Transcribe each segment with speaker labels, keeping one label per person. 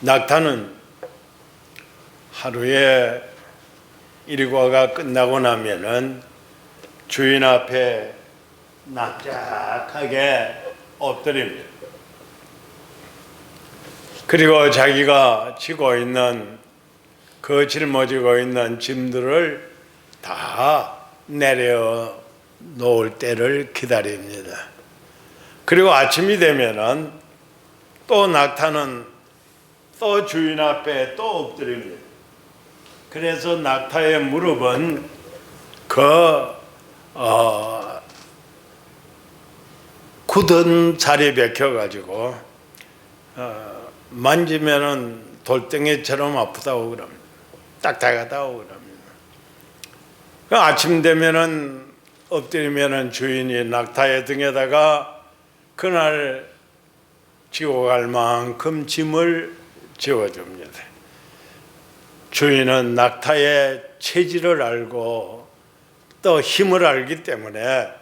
Speaker 1: 낙타는 하루에 일과가 끝나고 나면은 주인 앞에 납작하게 엎드립니다. 그리고 자기가 지고 있는 짊어지고 있는 짐들을 다 내려 놓을 때를 기다립니다. 그리고 아침이 되면은 또 낙타는 또 주인 앞에 또 엎드립니다. 그래서 낙타의 무릎은 굳은 살이 박혀가지고 만지면은 돌덩이처럼 아프다고 그럽니다. 딱딱하다고 그럽니다. 아침 되면은 엎드리면은 주인이 낙타의 등에다가 그날 지고 갈 만큼 짐을 지어줍니다. 주인은 낙타의 체질을 알고 또 힘을 알기 때문에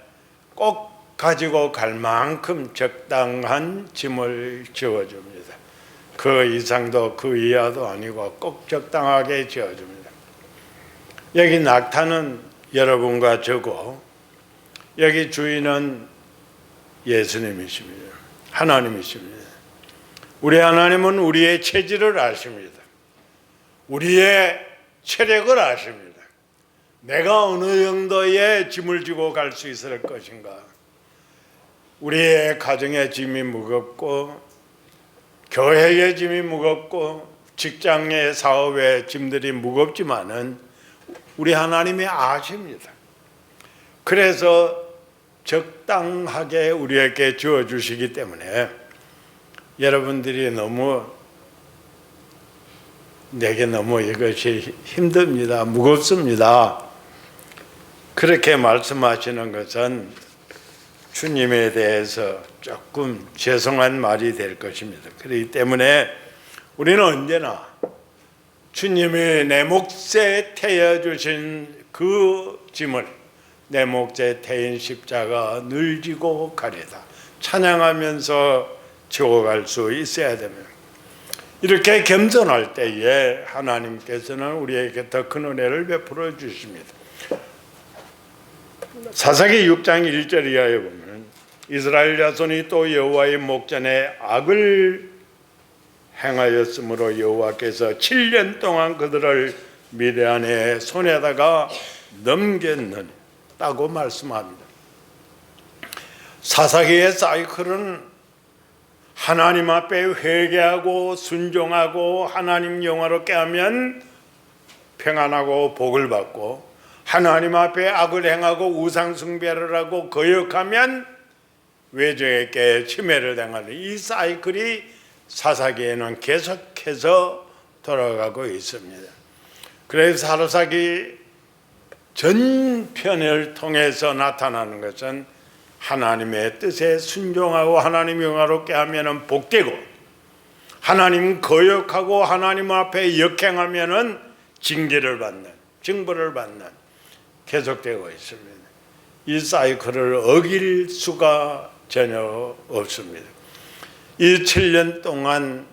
Speaker 1: 꼭 가지고 갈 만큼 적당한 짐을 지어줍니다. 그 이상도 그 이하도 아니고 꼭 적당하게 지어줍니다. 여기 낙타는 여러분과 저고, 여기 주인은 예수님이십니다. 하나님이십니다. 우리 하나님은 우리의 체질을 아십니다. 우리의 체력을 아십니다. 내가 어느 정도의 짐을 지고 갈 수 있을 것인가. 우리의 가정의 짐이 무겁고, 교회의 짐이 무겁고, 직장의 사업의 짐들이 무겁지만은 우리 하나님이 아십니다. 그래서 적당하게 우리에게 주어주시기 때문에 여러분들이 내게 너무 이것이 힘듭니다. 무겁습니다. 그렇게 말씀하시는 것은 주님에 대해서 조금 죄송한 말이 될 것입니다. 그렇기 때문에 우리는 언제나 주님이 내 몫에 태워 주신 그 짐을 내 몫에 태인 십자가 늘 지고 가리다 찬양하면서 지고 갈 수 있어야 됩니다. 이렇게 겸손할 때에 하나님께서는 우리에게 더 큰 은혜를 베풀어 주십니다. 사사기 6장 1절 이하에 보면 이스라엘 자손이 또 여호와의 목전에 악을 행하였으므로 여호와께서 7년 동안 그들을 미디안의 손에다가 넘겼느니라고 말씀합니다. 사사기의 사이클은 하나님 앞에 회개하고 순종하고 하나님 영화롭게 하면 평안하고 복을 받고, 하나님 앞에 악을 행하고 우상 숭배를 하고 거역하면 외적에게 침해를 당하는 이 사이클이 사사기에는 계속해서 돌아가고 있습니다. 그래서 사사기 전편을 통해서 나타나는 것은 하나님의 뜻에 순종하고 하나님 영화롭게 하면은 복되고, 하나님 거역하고 하나님 앞에 역행하면은 징계를 받는, 징벌을 받는, 계속되고 있습니다. 이 사이클을 어길 수가 전혀 없습니다. 이 7년 동안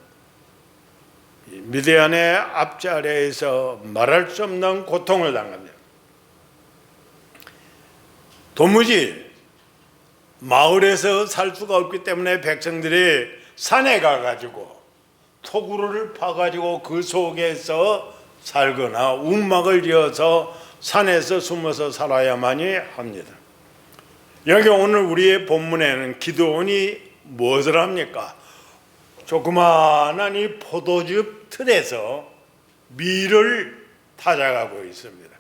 Speaker 1: 미디안의 앞자리에서 말할 수 없는 고통을 당합니다. 도무지 마을에서 살 수가 없기 때문에 백성들이 산에 가가지고 토구를 파가지고 그 속에서 살거나 움막을 지어서 산에서 숨어서 살아야만이 합니다. 여기 오늘 우리의 본문에는 기드온이 무엇을 합니까? 조그마한 이 포도즙 틀에서 밀을 타작하고 있습니다.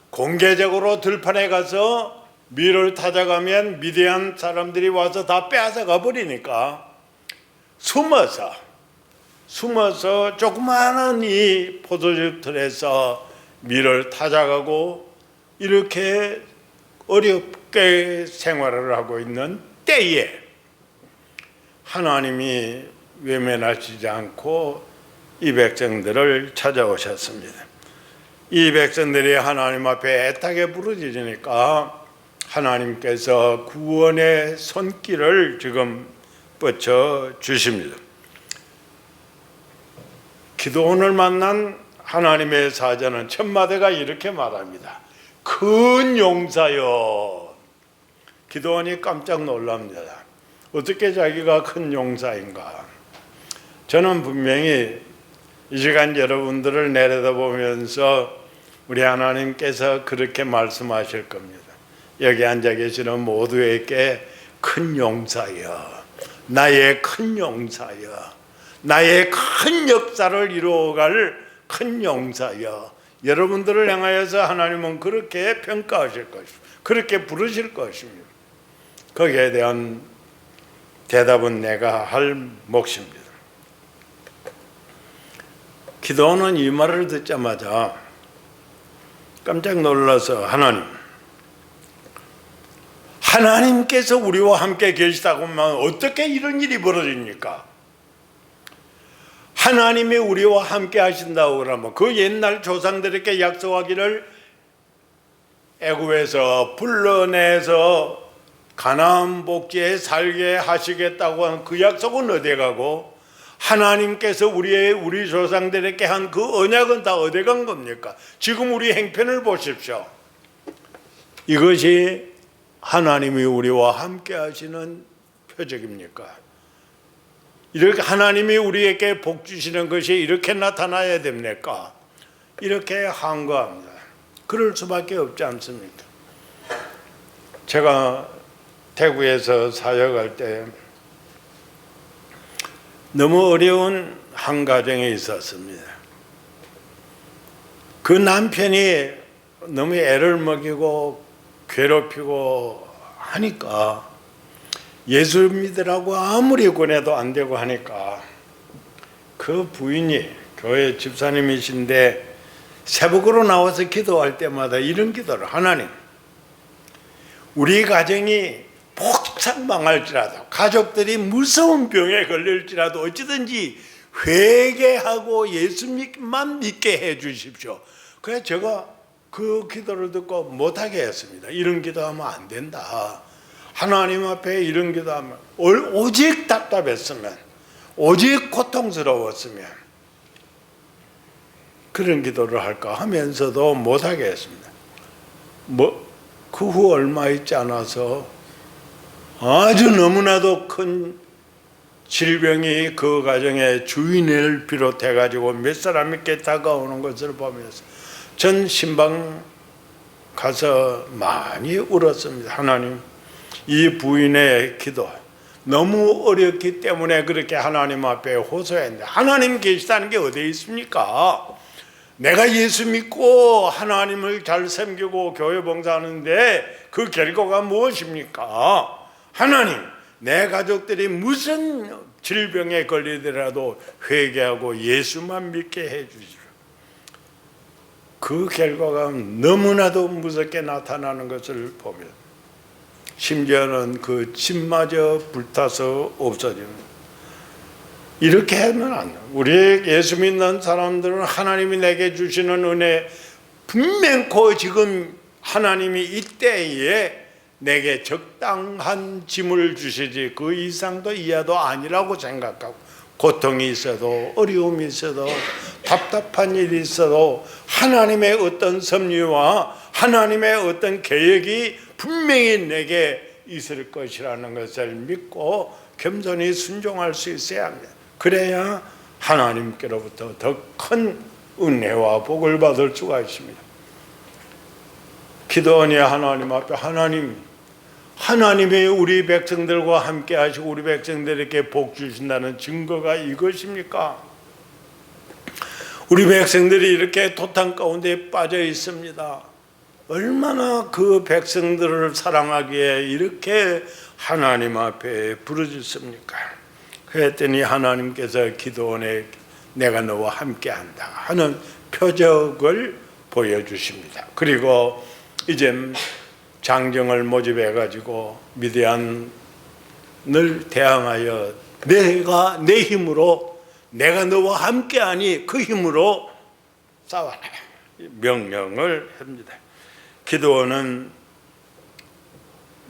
Speaker 1: 공개적으로 들판에 가서 밀을 타작하면 미디안 사람들이 와서 다 빼앗아가 버리니까 숨어서 조그마한 이 포도즙 틀에서 밀을 타작하고 이렇게 어렵게 생활을 하고 있는 때에 하나님이 외면하시지 않고 이 백성들을 찾아오셨습니다. 이 백성들이 하나님 앞에 애타게 부르짖으니까 하나님께서 구원의 손길을 지금 뻗쳐 주십니다. 기드온을 만난 하나님의 사자는 첫 마디가 이렇게 말합니다. 큰 용사여. 기드온이 깜짝 놀랍니다. 어떻게 자기가 큰 용사인가? 저는 분명히 이 시간 여러분들을 내려다보면서 우리 하나님께서 그렇게 말씀하실 겁니다. 여기 앉아 계시는 모두에게 큰 용사여, 나의 큰 용사여, 나의 큰 역사를 이루어갈 큰 용사여, 여러분들을 향하여서 하나님은 그렇게 평가하실 것입니다. 그렇게 부르실 것입니다. 거기에 대한 대답은 내가 할 몫입니다. 기드온은 이 말을 듣자마자 깜짝 놀라서 하나님께서 우리와 함께 계시다고 하면 어떻게 이런 일이 벌어집니까? 하나님이 우리와 함께 하신다고 그러면 그 옛날 조상들에게 약속하기를 애굽에서 불러내서 가나안 복지에 살게 하시겠다고 한 그 약속은 어디 가고 하나님께서 우리 조상들에게 한 그 언약은 다 어디 간 겁니까? 지금 우리 행편을 보십시오. 이것이 하나님이 우리와 함께 하시는 표적입니까? 이렇게 하나님이 우리에게 복 주시는 것이 이렇게 나타나야 됩니까? 이렇게 항거합니다. 그럴 수밖에 없지 않습니까? 제가 대구에서 사역할 때 너무 어려운 한 가정에 있었습니다. 그 남편이 너무 애를 먹이고 괴롭히고 하니까 예수 믿으라고 아무리 권해도 안 되고 하니까 그 부인이 교회 집사님이신데 새벽으로 나와서 기도할 때마다 이런 기도를, 하나님, 우리 가정이 폭삭 망할지라도, 가족들이 무서운 병에 걸릴지라도 어찌든지 회개하고 예수님만 믿게 해 주십시오. 그래서 제가 그 기도를 듣고 못하게 했습니다. 이런 기도하면 안 된다. 하나님 앞에 이런 기도하면 오직 답답했으면, 오직 고통스러웠으면 그런 기도를 할까 하면서도 못하게 했습니다. 그 후 얼마 있지 않아서 아주 너무나도 큰 질병이 그 가정의 주인을 비롯해 가지고 몇 사람에게 다가오는 것을 보면서 전 신방 가서 많이 울었습니다. 하나님, 이 부인의 기도 너무 어렵기 때문에 그렇게 하나님 앞에 호소했는데 하나님 계시다는 게 어디에 있습니까? 내가 예수 믿고 하나님을 잘 섬기고 교회 봉사하는데 그 결과가 무엇입니까? 하나님, 내 가족들이 무슨 질병에 걸리더라도 회개하고 예수만 믿게 해주시오. 그 결과가 너무나도 무섭게 나타나는 것을 보면 심지어는 그 집마저 불타서 없어집니다. 이렇게 하면 안 돼요. 우리 예수 믿는 사람들은 하나님이 내게 주시는 은혜 분명코 지금 하나님이 이때에 내게 적당한 짐을 주시지 그 이상도 이하도 아니라고 생각하고, 고통이 있어도 어려움이 있어도 답답한 일이 있어도 하나님의 어떤 섭리와 하나님의 어떤 계획이 분명히 내게 있을 것이라는 것을 믿고 겸손히 순종할 수 있어야 합니다. 그래야 하나님께로부터 더 큰 은혜와 복을 받을 수가 있습니다. 기도하니 하나님 앞에, 하나님이 우리 백성들과 함께 하시고 우리 백성들에게 복 주신다는 증거가 이것입니까? 우리 백성들이 이렇게 도탄 가운데 빠져 있습니다. 얼마나 그 백성들을 사랑하기에 이렇게 하나님 앞에 부르짖습니까? 그랬더니 하나님께서 기도원에 내가 너와 함께한다 하는 표적을 보여주십니다. 그리고 이제 장정을 모집해 가지고 미디안을 대항하여 내가 내 힘으로, 내가 너와 함께하니 그 힘으로 싸워라 명령을 합니다. 기드온은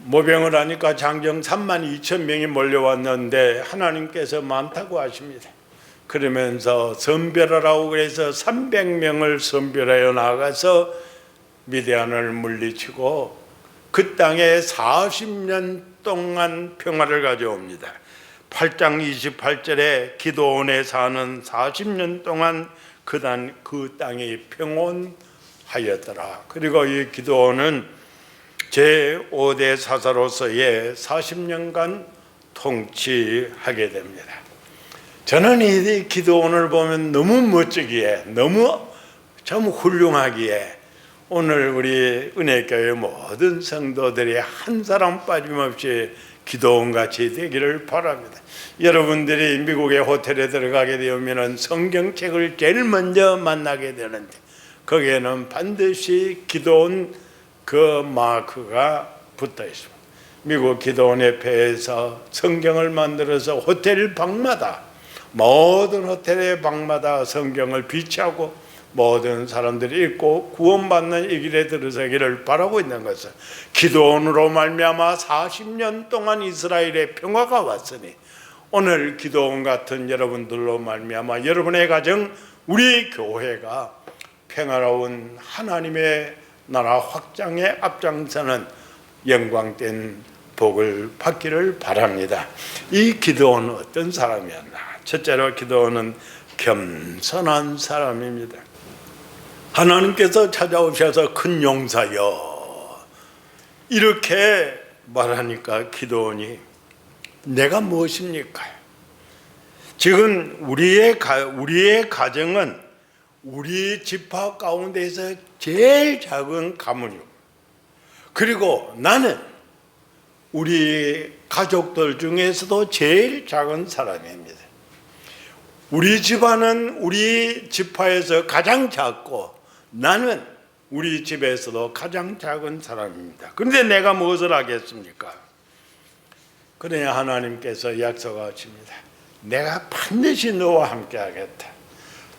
Speaker 1: 모병을 하니까 장정 32,000명이 몰려왔는데 하나님께서 많다고 하십니다. 그러면서 선별하라고 그래서 300명을 선별하여 나가서 미디안을 물리치고 그 땅에 40년 동안 평화를 가져옵니다. 8장 28절에 기드온에 사는 40년 동안 그 땅이 평온하였더라. 그리고 이 기드온은 제5대 사사로서의 40년간 통치하게 됩니다. 저는 이 기드온을 보면 너무 멋지기에, 너무 참 훌륭하기에 오늘 우리 은혜교회 모든 성도들이 한 사람 빠짐없이 기드온같이 되기를 바랍니다. 여러분들이 미국의 호텔에 들어가게 되면 성경책을 제일 먼저 만나게 되는데 거기에는 반드시 기드온 그 마크가 붙어 있습니다. 미국 기드온의 배에서 성경을 만들어서 호텔 방마다, 모든 호텔의 방마다 성경을 비치하고 모든 사람들이 읽고 구원받는 이 길에 들어서기를 바라고 있는 것은 기드온으로 말미암아 40년 동안 이스라엘의 평화가 왔으니 오늘 기드온 같은 여러분들로 말미암아 여러분의 가정, 우리 교회가 평화로운 하나님의 나라 확장에 앞장서는 영광된 복을 받기를 바랍니다. 이 기드온은 어떤 사람이었나? 첫째로 기드온은 겸손한 사람입니다. 하나님께서 찾아오셔서 큰 용사여 이렇게 말하니까 기드온이 내가 무엇입니까? 지금 우리의 가정은 우리 지파 가운데서 제일 작은 가문이고, 그리고 나는 우리 가족들 중에서도 제일 작은 사람입니다. 우리 집안은 우리 지파에서 가장 작고 나는 우리 집에서도 가장 작은 사람입니다. 그런데 내가 무엇을 하겠습니까? 그러나 하나님께서 약속하십니다. 내가 반드시 너와 함께 하겠다.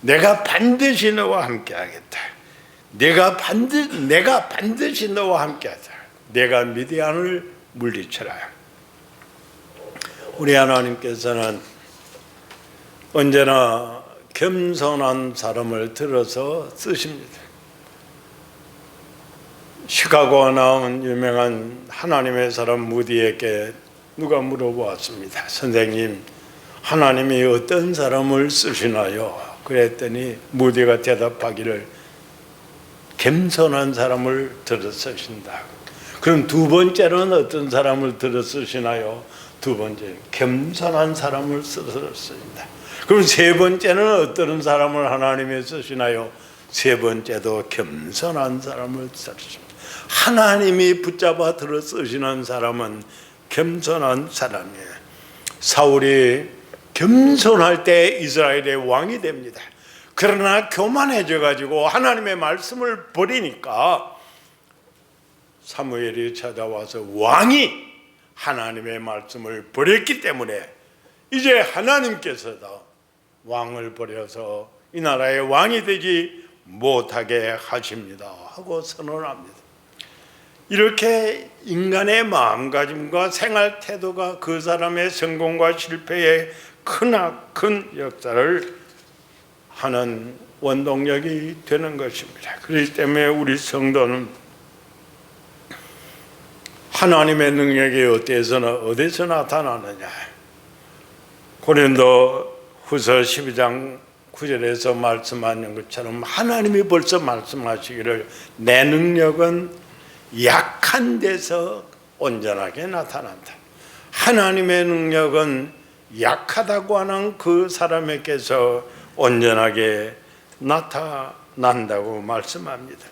Speaker 1: 내가 반드시 너와 함께 하겠다. 내가 반드시 너와 함께 하자. 내가 미디안을 물리쳐라. 우리 하나님께서는 언제나 겸손한 사람을 들어서 쓰십니다. 시카고에 나온 유명한 하나님의 사람 무디에게 누가 물어보았습니다. 선생님, 하나님이 어떤 사람을 쓰시나요? 그랬더니 무디가 대답하기를 겸손한 사람을 들어 쓰신다. 그럼 두 번째는 어떤 사람을 들어 쓰시나요? 두 번째, 겸손한 사람을 들어 쓰신다. 그럼 세 번째는 어떤 사람을 하나님이 쓰시나요? 세 번째도 겸손한 사람을 쓰십니다. 하나님이 붙잡아 들어 쓰시는 사람은 겸손한 사람이에요. 사울이 겸손할 때 이스라엘의 왕이 됩니다. 그러나 교만해져 가지고 하나님의 말씀을 버리니까 사무엘이 찾아와서 왕이 하나님의 말씀을 버렸기 때문에 이제 하나님께서도 왕을 버려서 이 나라의 왕이 되지 못하게 하십니다 하고 선언합니다. 이렇게 인간의 마음가짐과 생활 태도가 그 사람의 성공과 실패에 크나큰 역사를 하는 원동력이 되는 것입니다. 그렇기 때문에 우리 성도는 하나님의 능력이 어디서 나타나느냐? 고린도 후서 12장 9절에서 말씀하는 것처럼 하나님이 벌써 말씀하시기를 내 능력은 약한 데서 온전하게 나타난다. 하나님의 능력은 약하다고 하는 그 사람에게서 온전하게 나타난다고 말씀합니다.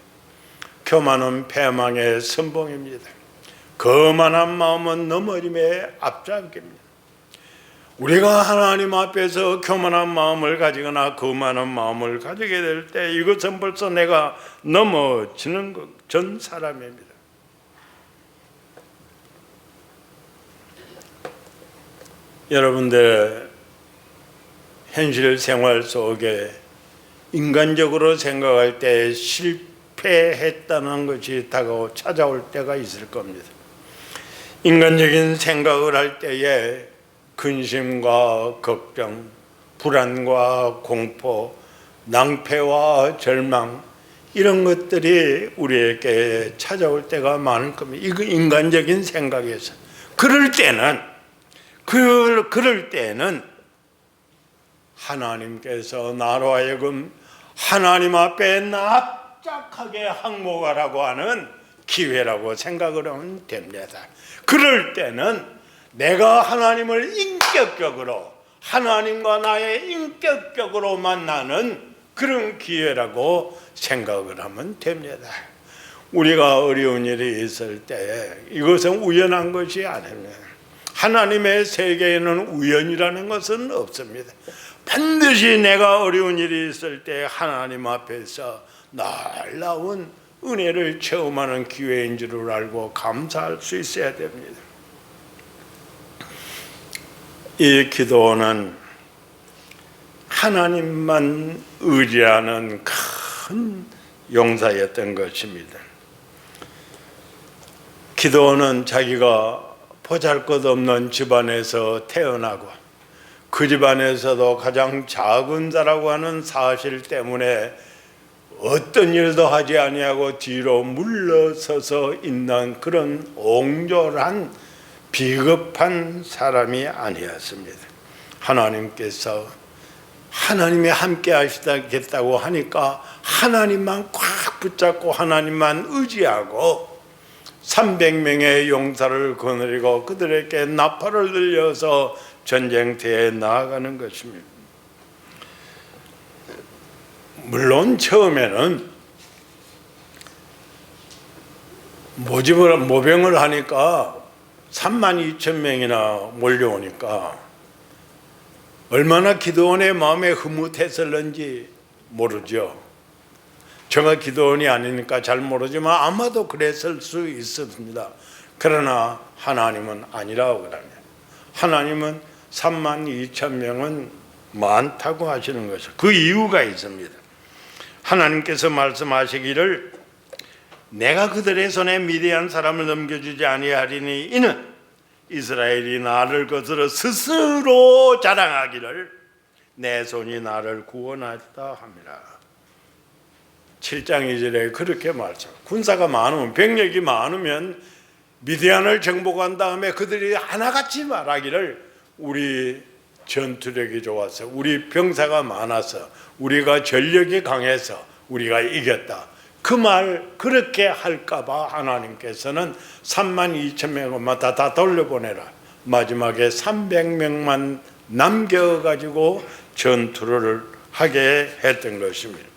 Speaker 1: 교만은 패망의 선봉입니다. 거만한 마음은 넘어짐의 앞잡기입니다. 우리가 하나님 앞에서 교만한 마음을 가지거나 거만한 마음을 가지게 될 때 이것은 벌써 내가 넘어지는 전 사람입니다. 여러분들 현실 생활 속에 인간적으로 생각할 때 실패했다는 것이 찾아올 때가 있을 겁니다. 인간적인 생각을 할 때에 근심과 걱정, 불안과 공포, 낭패와 절망 이런 것들이 우리에게 찾아올 때가 많을 겁니다. 이거 인간적인 생각에서 그럴 때는 하나님께서 나로 하여금 하나님 앞에 납작하게 항목하라고 하는 기회라고 생각을 하면 됩니다. 그럴 때는 내가 하나님을 인격적으로 하나님과 나의 인격적으로 만나는 그런 기회라고 생각을 하면 됩니다. 우리가 어려운 일이 있을 때 이것은 우연한 것이 아닙니다. 하나님의 세계에는 우연이라는 것은 없습니다. 반드시 내가 어려운 일이 있을 때 하나님 앞에서 놀라운 은혜를 체험하는 기회인 줄 알고 감사할 수 있어야 됩니다. 이 기도는 하나님만 의지하는 큰 용사였던 것입니다. 기도는 자기가 보잘것없는 집안에서 태어나고 그 집안에서도 가장 작은 자라고 하는 사실 때문에 어떤 일도 하지 아니하고 뒤로 물러서서 있는 그런 옹졸한 비겁한 사람이 아니었습니다. 하나님께서 하나님이 함께 하시겠다고 하니까 하나님만 꽉 붙잡고 하나님만 의지하고 300명의 용사를 거느리고 그들에게 나팔을 들려서 전쟁터에 나아가는 것입니다. 물론 처음에는 모병을 하니까 32,000명이나 몰려오니까 얼마나 기드온의 마음에 흐뭇했을는지 모르죠. 제가 기드온이 아니니까 잘 모르지만 아마도 그랬을 수 있습니다. 그러나 하나님은 아니라고 그럽니다. 하나님은 32,000명은 많다고 하시는 것이죠. 그 이유가 있습니다. 하나님께서 말씀하시기를 내가 그들의 손에 미디안 사람을 넘겨주지 아니하리니 이는 이스라엘이 나를 거스러 스스로 자랑하기를 내 손이 나를 구원하였다 함이라. 7장 2절에 그렇게 말씀. 군사가 많으면 병력이 많으면 미디안을 정복한 다음에 그들이 하나같이 말하기를 우리 전투력이 좋아서 우리 병사가 많아서 우리가 전력이 강해서 우리가 이겼다. 그 말 그렇게 할까봐 하나님께서는 32,000명만 다 돌려보내라. 마지막에 300명만 남겨가지고 전투를 하게 했던 것입니다.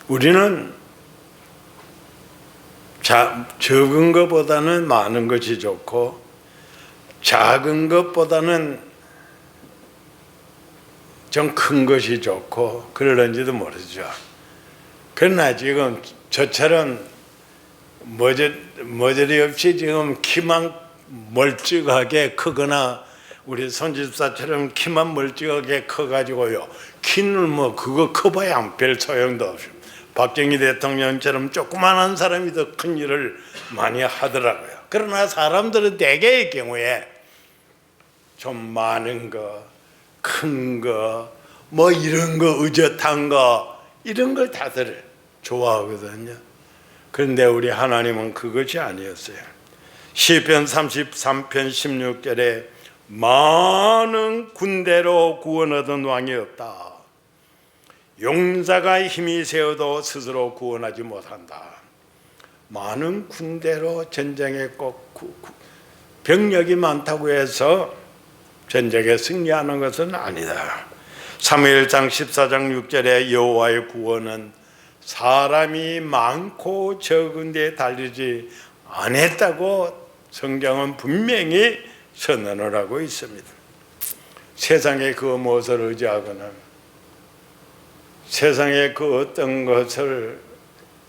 Speaker 1: 우리는 적은 것보다는 많은 것이 좋고 작은 것보다는 좀 큰 것이 좋고 그러는지도 모르죠. 그러나 지금 저처럼 머저리 없이 지금 키만 멀찍하게 크거나 우리 손집사처럼 키만 멀찍하게 커가지고요. 키는 뭐 그거 커봐야 별 소용도 없어요. 박정희 대통령처럼 조그만한 사람이 더 큰 일을 많이 하더라고요. 그러나 사람들은 대개의 경우에 좀 많은 거, 큰 거, 뭐 이런 거, 의젓한 거 이런 걸 다들 좋아하거든요. 그런데 우리 하나님은 그것이 아니었어요. 시편 33편 16절에 많은 군대로 구원 얻은 왕이 없다. 용사가 힘이 세어도 스스로 구원하지 못한다. 많은 군대로 전쟁에 꼭 병력이 많다고 해서 전쟁에 승리하는 것은 아니다. 사무엘상 14장 6절에 여호와의 구원은 사람이 많고 적은 데 달리지 않았다고 성경은 분명히 선언을 하고 있습니다. 세상에 그 무엇을 의지하거나 세상에 그 어떤 것을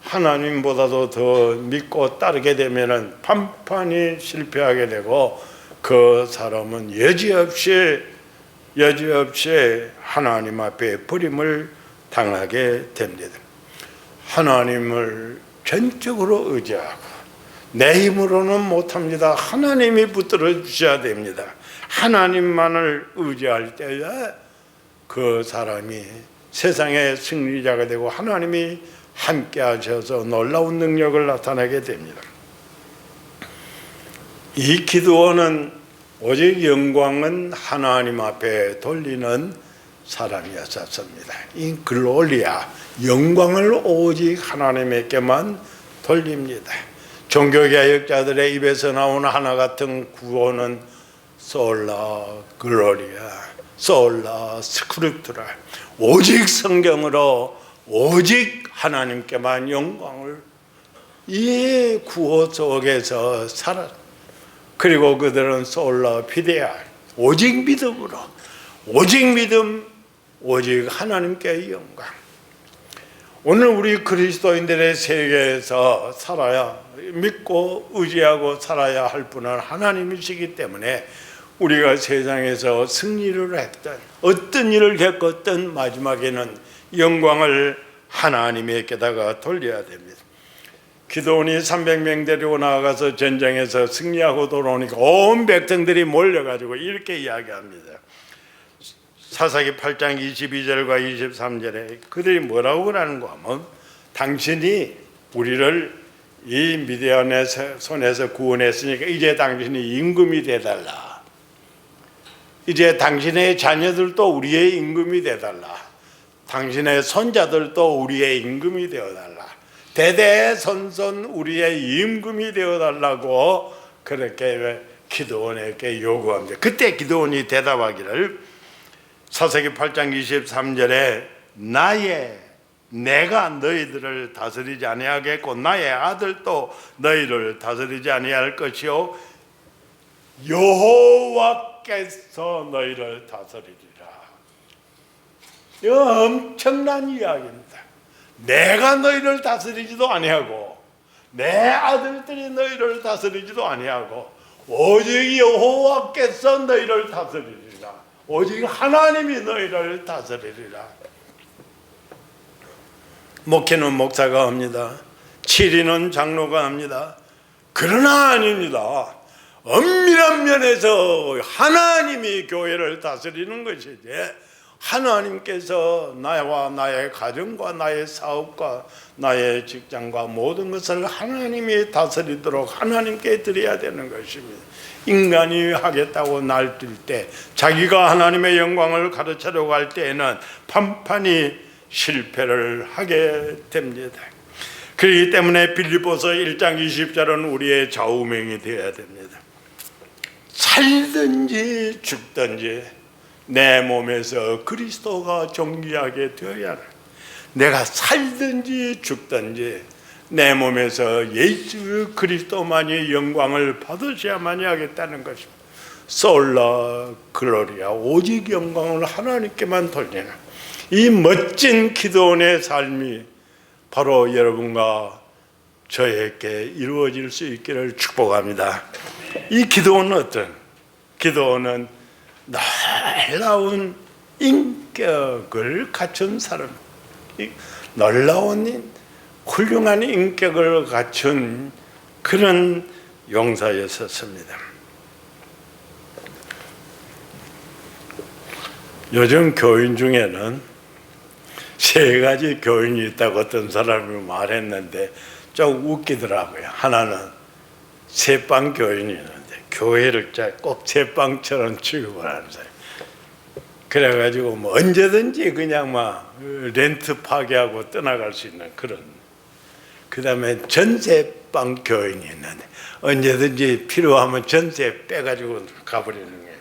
Speaker 1: 하나님보다도 더 믿고 따르게 되면 판판히 실패하게 되고 그 사람은 여지없이 하나님 앞에 버림을 당하게 됩니다. 하나님을 전적으로 의지하고 내 힘으로는 못합니다. 하나님이 붙들어 주셔야 됩니다. 하나님만을 의지할 때에 그 사람이 세상의 승리자가 되고 하나님이 함께 하셔서 놀라운 능력을 나타내게 됩니다. 이 기드온은 오직 영광은 하나님 앞에 돌리는 사람이었습니다. 이 글로리아, 영광을 오직 하나님에게만 돌립니다. 종교개혁자들의 입에서 나오는 하나 같은 구호는 솔라 글로리아, 솔라 스크립투라, 오직 성경으로 오직 하나님께만 영광을, 이 구호 속에서 살아. 그리고 그들은 솔라 피데아, 오직 믿음으로, 오직 믿음, 오직 하나님께 영광. 오늘 우리 그리스도인들의 세계에서 살아야, 믿고 의지하고 살아야 할 분은 하나님이시기 때문에 우리가 세상에서 승리를 했든 어떤 일을 겪었든 마지막에는 영광을 하나님에게다가 돌려야 됩니다. 기드온이 300명 데리고 나가서 전쟁에서 승리하고 돌아오니까 온 백성들이 몰려가지고 이렇게 이야기합니다. 사사기 8장 22절과 23절에 그들이 뭐라고 그러는가 하면, 당신이 우리를 이 미디안의 손에서 구원했으니까 이제 당신이 임금이 되달라. 이제 당신의 자녀들도 우리의 임금이 되달라. 당신의 손자들도 우리의 임금이 되어달라. 대대손손 우리의 임금이 되어달라고 그렇게 기드온에게 요구합니다. 그때 기드온이 대답하기를, 사사기 8장 23절에 내가 너희들을 다스리지 아니하겠고 나의 아들도 너희를 다스리지 아니할 것이요 여호와께서 너희를 다스리리라. 이거 엄청난 이야기입니다. 내가 너희를 다스리지도 아니하고 내 아들들이 너희를 다스리지도 아니하고 오직 여호와께서 너희를 다스리리라. 오직 하나님이 너희를 다스리리라. 목회는 목사가 합니다. 치리는 장로가 합니다. 그러나 아닙니다. 엄밀한 면에서 하나님이 교회를 다스리는 것이지, 하나님께서 나와 나의 가정과 나의 사업과 나의 직장과 모든 것을 하나님이 다스리도록 하나님께 드려야 되는 것입니다. 인간이 하겠다고 날뛸 때, 자기가 하나님의 영광을 가르치려고 할 때에는 판판이 실패를 하게 됩니다. 그렇기 때문에 빌립보서 1장 20절은 우리의 좌우명이 되어야 됩니다. 살든지 죽든지 내 몸에서 그리스도가 존귀하게 되어야 한다. 내가 살든지 죽든지 내 몸에서 예수 그리스도만이 영광을 받으셔야만이 하겠다는 것입니다. 솔라 글로리아, 오직 영광을 하나님께만 돌리는 이 멋진 기드온의 삶이 바로 여러분과 저에게 이루어질 수 있기를 축복합니다. 이 기드온은 어떤? 기드온은 놀라운 인격을 갖춘 사람, 놀라운 훌륭한 인격을 갖춘 그런 용사였었습니다. 요즘 교인 중에는 세 가지 교인이 있다고 어떤 사람이 말했는데 좀 웃기더라고요. 하나는 새빵 교인이 있는데 교회를 꼭 새빵처럼 취급을 하는 사람. 그래가지고 뭐 언제든지 그냥 막 렌트 파기하고 떠나갈 수 있는 그런. 그 다음에 전세빵 교인이 있는데 언제든지 필요하면 전세 빼가지고 가버리는 거예요.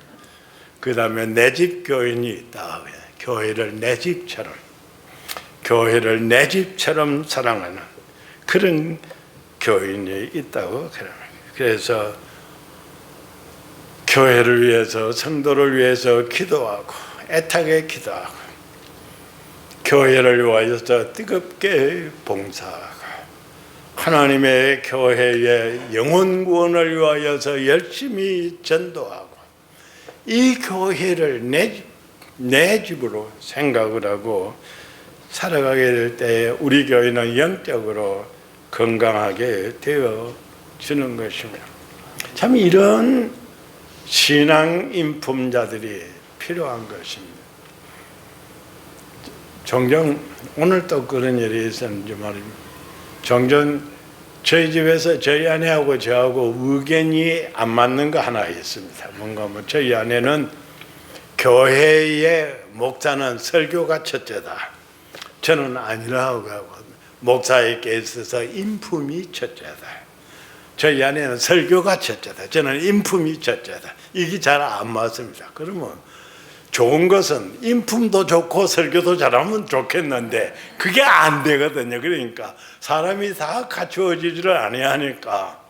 Speaker 1: 그 다음에 내 집 교인이 있다. 교회를 내 집처럼, 교회를 내 집처럼 사랑하는 그런 교인이 있다고 그래요. 그래서 교회를 위해서, 성도를 위해서 기도하고 애타게 기도하고 교회를 위하여서 뜨겁게 봉사하고 하나님의 교회의 영혼 구원을 위하여서 열심히 전도하고 이 교회를 내 집으로 생각을 하고 살아가게 될 때 우리 교회는 영적으로 건강하게 되어 주는 것입니다. 참 이런 신앙 인품자들이 필요한 것입니다. 종종 오늘 또 그런 일이 있었는지 말입니다. 종종 저희 집에서 저희 아내하고 저하고 의견이 안 맞는 거 하나 있습니다. 뭔가 저희 아내는 교회의 목사는 설교가 첫째다. 저는 아니라고 하고 목사에게 있어서 인품이 첫째다. 저희 아내는 설교가 첫째다. 저는 인품이 첫째다. 이게 잘 안 맞습니다. 그러면 좋은 것은 인품도 좋고 설교도 잘하면 좋겠는데 그게 안 되거든요. 그러니까 사람이 다 갖추어지지를 아니하니까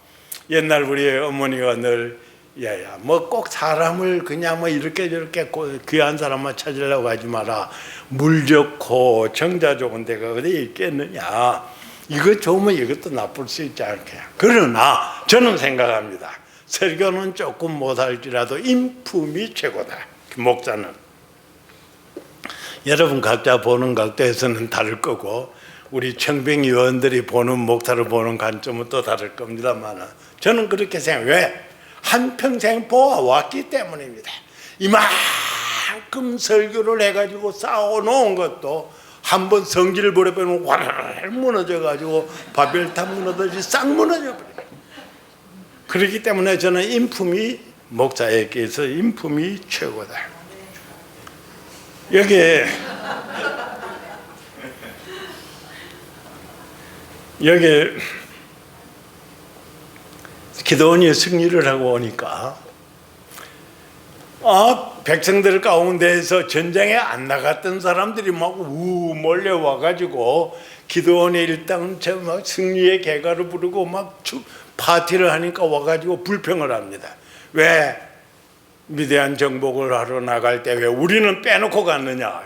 Speaker 1: 옛날 우리 어머니가 늘 야야 뭐 꼭 사람을 그냥 뭐 이렇게 저렇게 귀한 사람만 찾으려고 하지 마라. 물 좋고 정자 좋은 데가 어디 있겠느냐. 이거 좋으면 이것도 나쁠 수 있지 않게. 그러나 저는 생각합니다. 설교는 조금 못할지라도 인품이 최고다. 목사는. 여러분 각자 보는 각도에서는 다를 거고 우리 청빙위원들이 보는 목사를 보는 관점은 또 다를 겁니다만 저는 그렇게 생각해요. 왜? 한평생 보아왔기 때문입니다. 이만큼 설교를 해가지고 쌓아놓은 것도 한번 성질을 버려보면 와르르 무너져가지고 바벨탑 무너듯이 싹 무너져버려요. 그렇기 때문에 저는 인품이 목사에게서 인품이 최고다. 여기에 기드온이 승리를 하고 오니까 백성들 가운데에서 전쟁에 안 나갔던 사람들이 막 몰려와가지고 기드온의 일당 승리의 개가를 부르고 막 파티를 하니까 와가지고 불평을 합니다. 왜 미디안 정복을 하러 나갈 때 왜 우리는 빼놓고 갔느냐.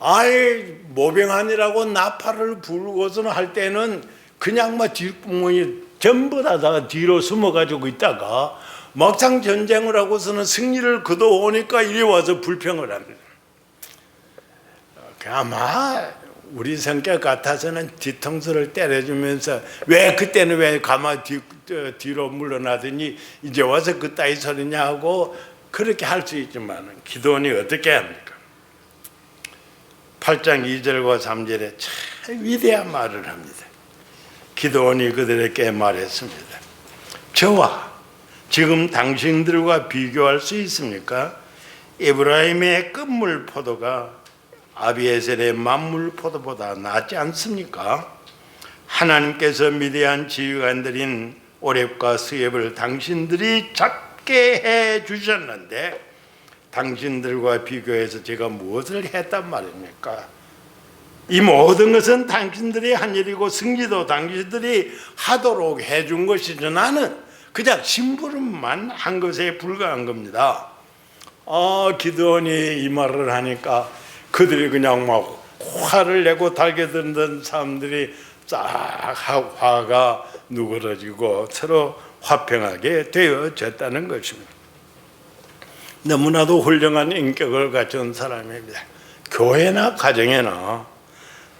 Speaker 1: 아이 모병한이라고 나팔을 불고서는 할 때는 그냥 막 뒷구멍이 전부 다 뒤로 숨어가지고 있다가 막상 전쟁을 하고서는 승리를 거둬오니까 이리 와서 불평을 합니다. 아마 우리 성격 같아서는 뒤통수를 때려주면서 왜 그때는 왜 가만 뒤로 물러나더니 이제 와서 그따위 소리냐 하고 그렇게 할 수 있지만 기드온이 어떻게 합니까? 8장 2절과 3절에 참 위대한 말을 합니다. 기드온이 그들에게 말했습니다. 저와 지금 당신들과 비교할 수 있습니까? 에브라임의 끝물 포도가 아비에셀의 만물 포도보다 낫지 않습니까? 하나님께서 미디안 지휘관들인 오렙과 스웹을 당신들이 잡게 해 주셨는데 당신들과 비교해서 제가 무엇을 했단 말입니까? 이 모든 것은 당신들이 한 일이고 승리도 당신들이 하도록 해준 것이죠. 나는 그냥 심부름만 한 것에 불과한 겁니다. 기드온이 이 말을 하니까 그들이 그냥 막 화를 내고 달겨드는 사람들이 싹 화가 누그러지고 서로 화평하게 되어졌다는 것입니다. 너무나도 훌륭한 인격을 갖춘 사람입니다. 교회나 가정에나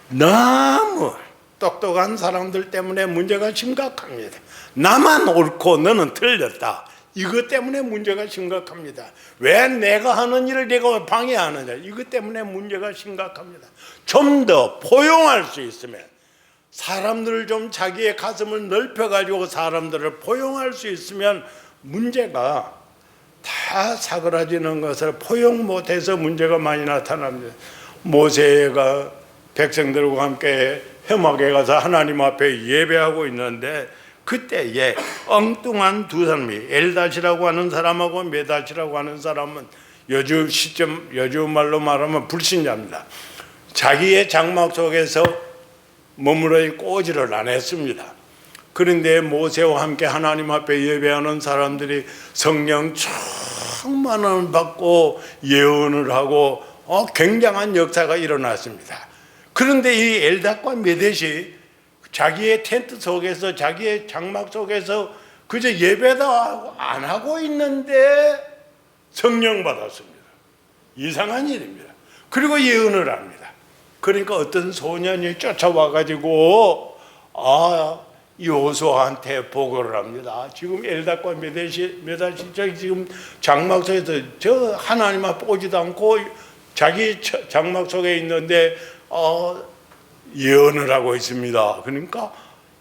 Speaker 1: 너무 똑똑한 사람들 때문에 문제가 심각합니다. 나만 옳고 너는 틀렸다. 이것 때문에 문제가 심각합니다. 왜 내가 하는 일을 내가 방해하느냐. 이것 때문에 문제가 심각합니다. 좀 더 포용할 수 있으면 사람들을 좀 자기의 가슴을 넓혀가지고 사람들을 포용할 수 있으면 문제가 다 사그라지는 것을 포용 못해서 문제가 많이 나타납니다. 모세가 백성들과 함께 회막에 가서 하나님 앞에 예배하고 있는데 그때에 엉뚱한 두 사람이 엘닷이라고 하는 사람하고 메닷이라고 하는 사람은 요즘 말로 말하면 불신자입니다. 자기의 장막 속에서 머물러 있고 오지를 안 했습니다. 그런데 모세와 함께 하나님 앞에 예배하는 사람들이 성령 충만을 받고 예언을 하고 굉장한 역사가 일어났습니다. 그런데 이 엘닷과 메댓이 자기의 텐트 속에서 자기의 장막 속에서 그저 예배도 안 하고 있는데 성령 받았습니다. 이상한 일입니다. 그리고 예언을 합니다. 그러니까 어떤 소년이 쫓아와 가지고 여호수아한테 보고를 합니다. 지금 엘닷과 메다시 지금 장막 속에서 저 하나님 앞 보지도 않고 자기 장막 속에 있는데 예언을 하고 있습니다. 그러니까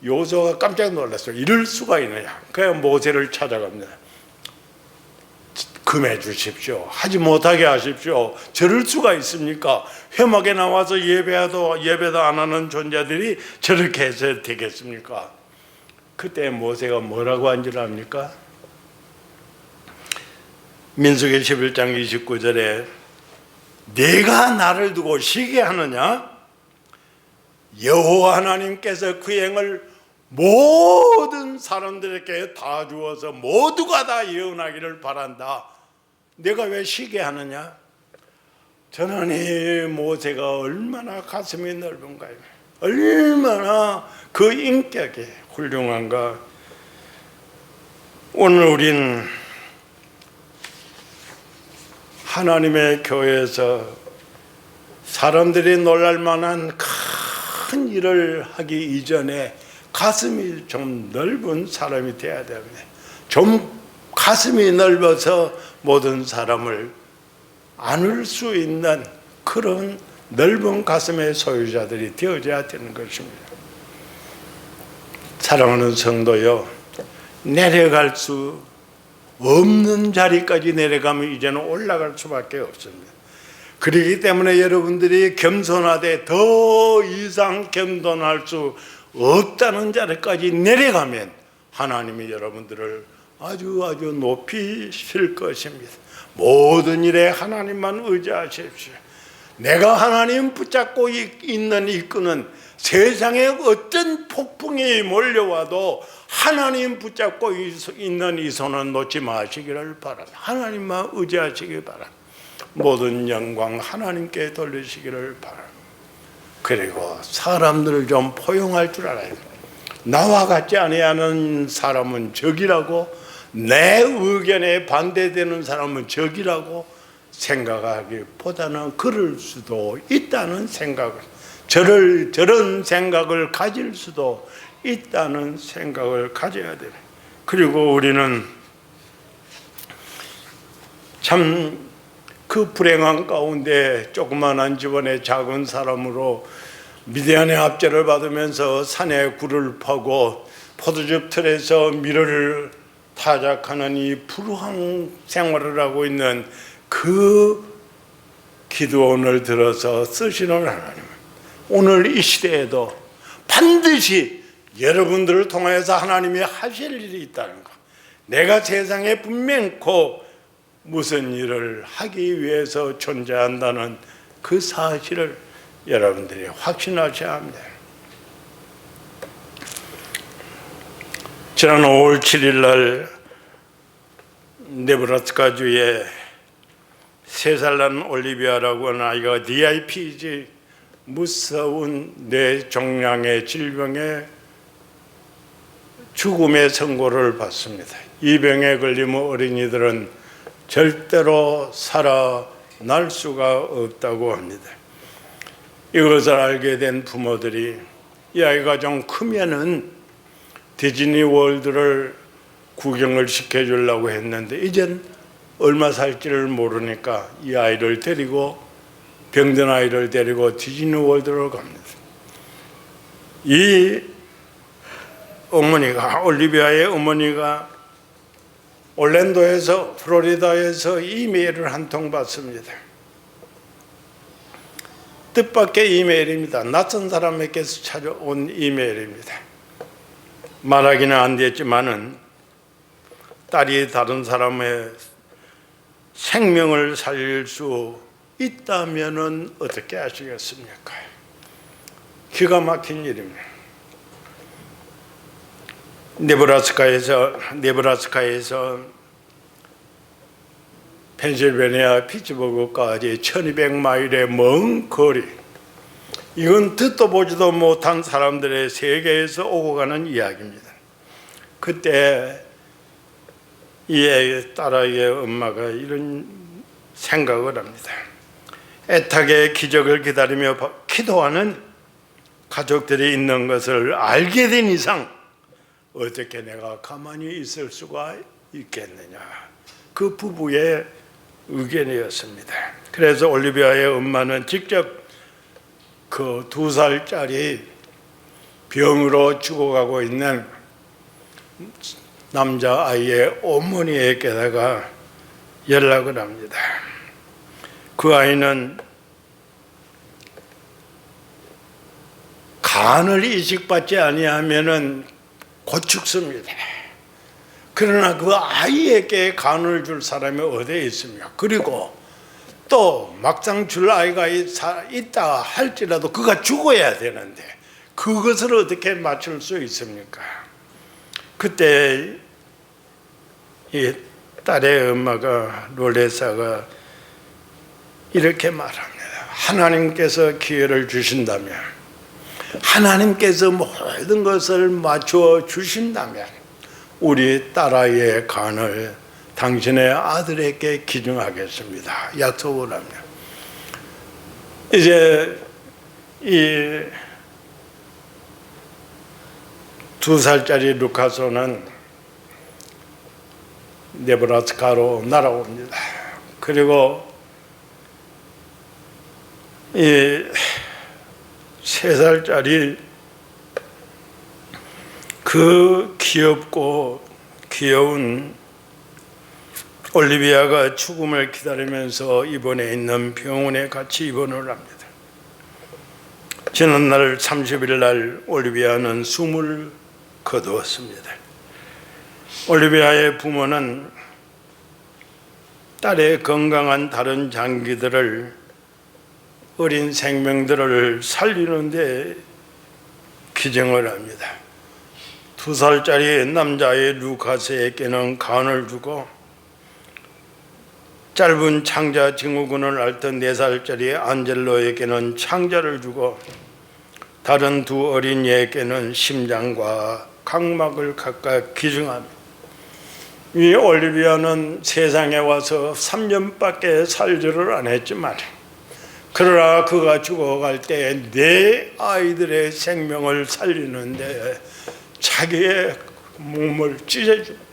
Speaker 1: 여호수아가 깜짝 놀랐어요. 이럴 수가 있느냐. 그래서 모세를 찾아갑니다. 금해 주십시오. 하지 못하게 하십시오. 저럴 수가 있습니까? 회막에 나와서 예배도 안 하는 존재들이 저렇게 해서 되겠습니까? 그때 모세가 뭐라고 한 줄 압니까? 민수기 11장 29절에 내가 나를 두고 쉬게 하느냐? 여호와 하나님께서 그 행을 모든 사람들에게 다 주어서 모두가 다 예언하기를 바란다. 내가 왜 쉬게 하느냐? 저는 모세가 얼마나 가슴이 넓은가요? 얼마나 그 인격이 훌륭한가? 오늘 우린 하나님의 교회에서 사람들이 놀랄 만한 큰 일을 하기 이전에 가슴이 좀 넓은 사람이 되어야 됩니다. 좀 가슴이 넓어서 모든 사람을 안을 수 있는 그런 넓은 가슴의 소유자들이 되어져야 되는 것입니다. 사랑하는 성도요, 내려갈 수 없는 자리까지 내려가면 이제는 올라갈 수밖에 없습니다. 그렇기 때문에 여러분들이 겸손하되 더 이상 겸손할 수 없다는 자리까지 내려가면 하나님이 여러분들을 아주 높이실 것입니다. 모든 일에 하나님만 의지하십시오. 내가 하나님 붙잡고 있는 이끄는 세상에 어떤 폭풍이 몰려와도 하나님 붙잡고 있는 이 손은 놓지 마시기를 바랍니다. 하나님만 의지하시기 바랍니다. 모든 영광 하나님께 돌리시기를 바랍니다. 그리고 사람들을 좀 포용할 줄 알아야 돼요. 나와 같지 아니하는 사람은 적이라고, 내 의견에 반대되는 사람은 적이라고 생각하기보다는 그럴 수도 있다는 생각을, 저런 생각을 가질 수도 있다는 생각을 가져야 돼요. 그리고 우리는 참 그 불행한 가운데 조그만한 집안의 작은 사람으로 미디안의 압제를 받으면서 산에 굴을 파고 포도즙 틀에서 밀을 타작하는 이 불우한 생활을 하고 있는 그 기도원을 들어서 쓰시는 하나님, 오늘 이 시대에도 반드시 여러분들을 통해서 하나님이 하실 일이 있다는 것, 내가 세상에 분명코 무슨 일을 하기 위해서 존재한다는 그 사실을 여러분들이 확신하셔야 합니다. 지난 5월 7일 날 네브라스카주에 3살 난 올리비아라고 하는 아이가 DIPG, 무서운 뇌종양의 질병에 죽음의 선고를 받습니다. 이 병에 걸리면 어린이들은 절대로 살아날 수가 없다고 합니다. 이것을 알게 된 부모들이 이 아이가 좀 크면은 디즈니 월드를 구경을 시켜주려고 했는데 이젠 얼마 살지를 모르니까 이 아이를 데리고, 병든 아이를 데리고 디즈니 월드로 갑니다. 이 어머니가, 올리비아의 어머니가 올랜도에서, 플로리다에서 이메일을 한 통 받습니다. 뜻밖의 이메일입니다. 낯선 사람에게서 찾아온 이메일입니다. 말하기는 안 됐지만은 딸이 다른 사람의 생명을 살릴 수 있다면은 어떻게 하시겠습니까? 기가 막힌 일입니다. 네브라스카에서 펜실베니아 피츠버그까지 1200마일의 먼 거리, 이건 듣도 보지도 못한 사람들의 세계에서 오고 가는 이야기입니다. 그때 이 딸아이의 엄마가 이런 생각을 합니다. 애타게 기적을 기다리며 기도하는 가족들이 있는 것을 알게 된 이상 어떻게 내가 가만히 있을 수가 있겠느냐. 그 부부의 의견이었습니다. 그래서 올리비아의 엄마는 직접 그 2살짜리 병으로 죽어가고 있는 남자아이의 어머니에게다가 연락을 합니다. 그 아이는 간을 이식받지 아니하면은 곧 죽습니다. 그러나 그 아이에게 간을 줄 사람이 어디에 있습니까? 그리고 또 막상 줄 아이가 있다 할지라도 그가 죽어야 되는데 그것을 어떻게 맞출 수 있습니까? 그때 이 딸의 엄마가 롤레사가 이렇게 말합니다. 하나님께서 기회를 주신다면, 하나님께서 모든 것을 맞추어 주신다면 우리 딸아이의 간을 당신의 아들에게 기증하겠습니다. 약속을 합니다. 이제 이 2살짜리 루카소는 네브라스카로 날아옵니다. 그리고 이 3살짜리 그 귀엽고 귀여운 올리비아가 죽음을 기다리면서 입원해 있는 병원에 같이 입원을 합니다. 지난날 30일 날 올리비아는 숨을 거두었습니다. 올리비아의 부모는 딸의 건강한 다른 장기들을, 어린 생명들을 살리는데 기증을 합니다. 2살짜리 남자의 루카스에게는 간을 주고 짧은 창자 증후군을 앓던 4살짜리 안젤로에게는 창자를 주고 다른 2 어린이에게는 심장과 각막을 각각 기증합니다. 이 올리비아는 세상에 와서 3년밖에 살지를 않았지만 그러나 그가 죽어갈 때 4아이들의 생명을 살리는데 자기의 몸을 찢어줍니다.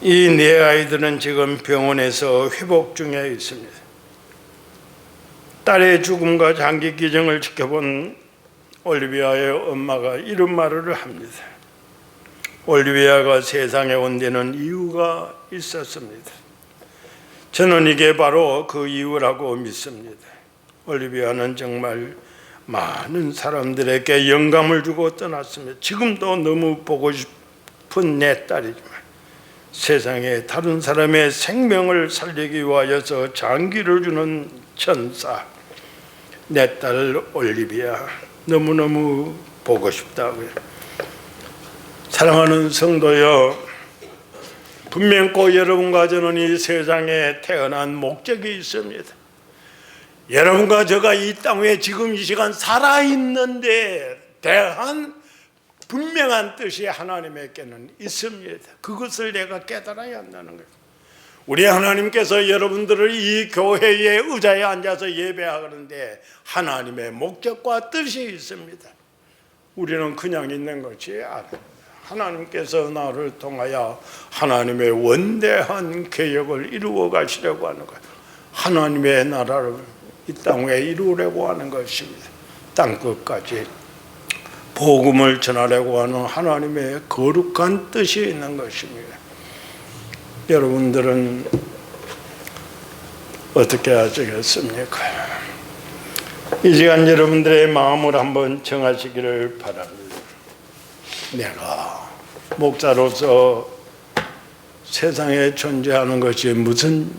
Speaker 1: 이 4아이들은 지금 병원에서 회복 중에 있습니다. 딸의 죽음과 장기 기증을 지켜본 올리비아의 엄마가 이런 말을 합니다. 올리비아가 세상에 온 데는 이유가 있었습니다. 저는 이게 바로 그 이유라고 믿습니다. 올리비아는 정말 많은 사람들에게 영감을 주고 떠났습니다. 지금도 너무 보고 싶은 내 딸이지만 세상에 다른 사람의 생명을 살리기 위하여서 장기를 주는 천사, 내 딸 올리비아 너무너무 보고 싶다고요. 사랑하는 성도여, 분명코 여러분과 저는 이 세상에 태어난 목적이 있습니다. 여러분과 저가 이 땅에 지금 이 시간 살아있는데 대한 분명한 뜻이 하나님에게는 있습니다. 그것을 내가 깨달아야 한다는 거예요. 우리 하나님께서 여러분들을 이 교회의 의자에 앉아서 예배하는데 하나님의 목적과 뜻이 있습니다. 우리는 그냥 있는 것이 아닙니다. 하나님께서 나를 통하여 하나님의 원대한 계획을 이루어 가시려고 하는 거예요. 하나님의 나라를 이 땅에 이루려고 하는 것입니다. 땅끝까지 복음을 전하려고 하는 하나님의 거룩한 뜻이 있는 것입니다. 여러분들은 어떻게 하시겠습니까? 이 시간 여러분들의 마음을 한번 정하시기를 바랍니다. 내가 목사로서 세상에 존재하는 것이 무슨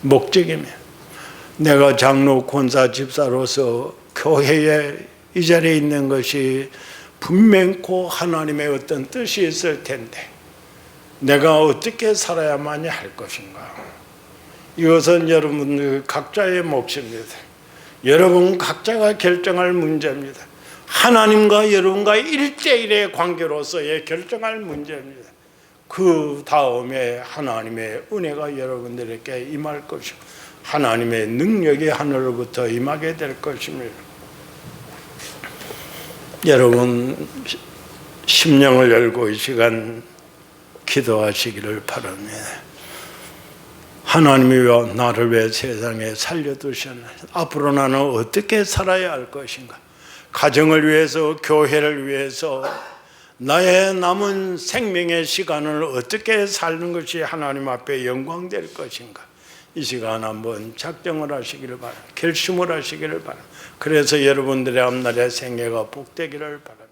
Speaker 1: 목적이며, 내가 장로, 권사, 집사로서 교회에 이 자리에 있는 것이 분명코 하나님의 어떤 뜻이 있을 텐데 내가 어떻게 살아야만 할 것인가? 이것은 여러분들 각자의 몫입니다. 여러분 각자가 결정할 문제입니다. 하나님과 여러분과 1대1의 관계로서의 결정할 문제입니다. 그 다음에 하나님의 은혜가 여러분들에게 임할 것이고 하나님의 능력이 하늘로부터 임하게 될 것입니다. 여러분 심령을 열고 이 시간 기도하시기를 바랍니다. 하나님이 나를 왜 세상에 살려두셨나? 앞으로 나는 어떻게 살아야 할 것인가? 가정을 위해서, 교회를 위해서 나의 남은 생명의 시간을 어떻게 사는 것이 하나님 앞에 영광될 것인가? 이 시간 한번 작정을 하시기를 바랍니다. 결심을 하시기를 바랍니다. 그래서 여러분들의 앞날의 생애가 복되기를 바랍니다.